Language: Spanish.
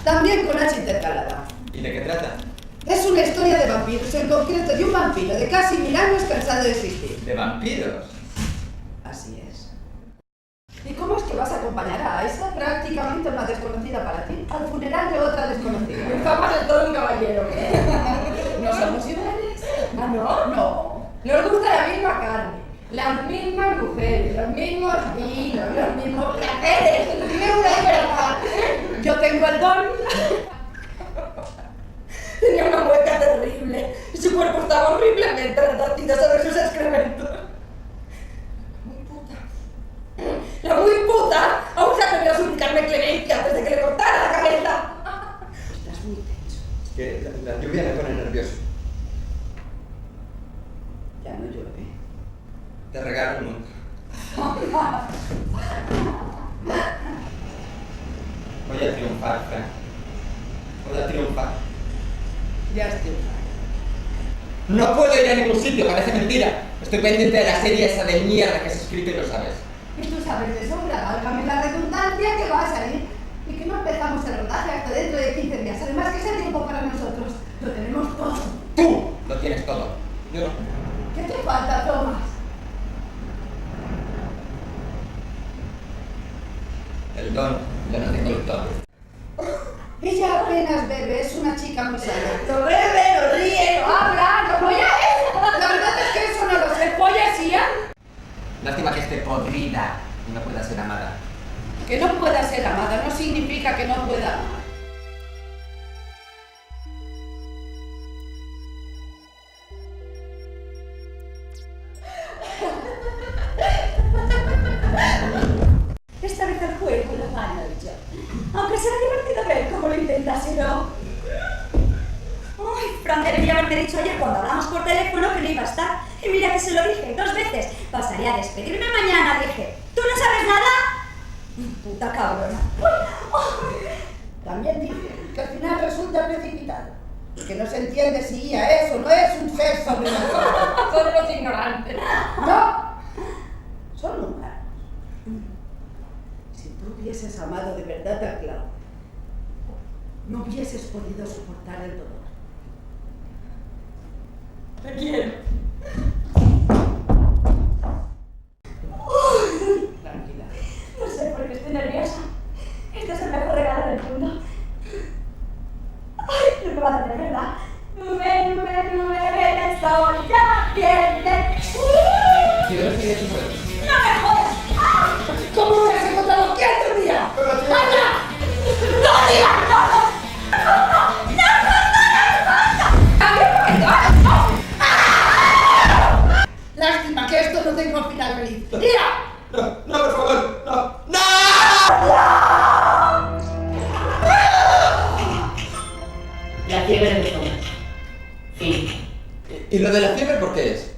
también con H intercalada. ¿Y de qué trata? Es una historia de vampiros, en concreto de un vampiro de casi 1000 años cansado de existir. ¿De vampiros? Así es. ¿Y cómo es que vas a acompañar a esa prácticamente una desconocida para ti al funeral de otra desconocida? Jamás es todo un caballero. ¿No somos iguales? ¿Ah, no? No. Nos gusta la misma carne, las mismas mujeres, los mismos vinos, los mismos placeres, ni una verdad. Yo tengo el don. Tenía una mueca terrible y su cuerpo estaba horriblemente retorcido sobre sus excrementos. La muy puta aún se atrevió a suplicarme clemencia antes de que le cortara la cabeza. Estás muy tenso. Es que la lluvia me pone nervioso. Ya no llueve. Te regalo un mundo. Voy a triunfar, Frank. Voy a triunfar. Ya estoy. No puedo ir a ningún sitio, parece mentira. Estoy pendiente de la serie esa de mierda que has escrito y lo sabes. Y tú sabes de sobra, válgame la redundancia, que va a salir. Y que no empezamos el rodaje hasta dentro de 15 días. Además que es el tiempo para nosotros. Lo tenemos todo. Tú lo tienes todo. Yo no. ¿Qué te falta, Thomas? El don. Yo no tengo el don. Ella apenas bebe, es una chica muy sana. No bebe, no ríe, no habla, no folla. La verdad es que eso no lo sé. ¿Poesía? Lástima que esté podrida y no pueda ser amada. Que no pueda ser amada no significa que no pueda amar. Esta vez el juego lo gano yo. Aunque será divertido ver cómo lo intentas, ¿no? Ay, Fran debería haberte dicho ayer cuando hablamos por teléfono que no iba a estar. Y mira que se lo dije 2 veces. Pasaría a despedirme mañana, dije. ¿Tú no sabes nada? Puta cabrona. También dice que al final resulta precipitado. Que no se entiende si ella es o no es un ser sobrenatural. Son los ignorantes. No, son humanos. Si tú hubieses amado de verdad a Claudia, no hubieses podido soportar el dolor. Te quiero. Tranquila. No sé por qué estoy nerviosa. Este es el mejor regalo del mundo. Ay, no me va a dar de verdad. Ven, esta olla viene. Quiero decir eso. ¡No me jodas! ¡Ah! ¿Cómo me has encontrado aquí este día? ¡Vaya! ¡No digas nada! Lástima que esto no tenga un final feliz. ¡Mira! No, no, por favor, no. ¡No! La fiebre de Thomas. Fin. ¿Y lo de la fiebre por qué es?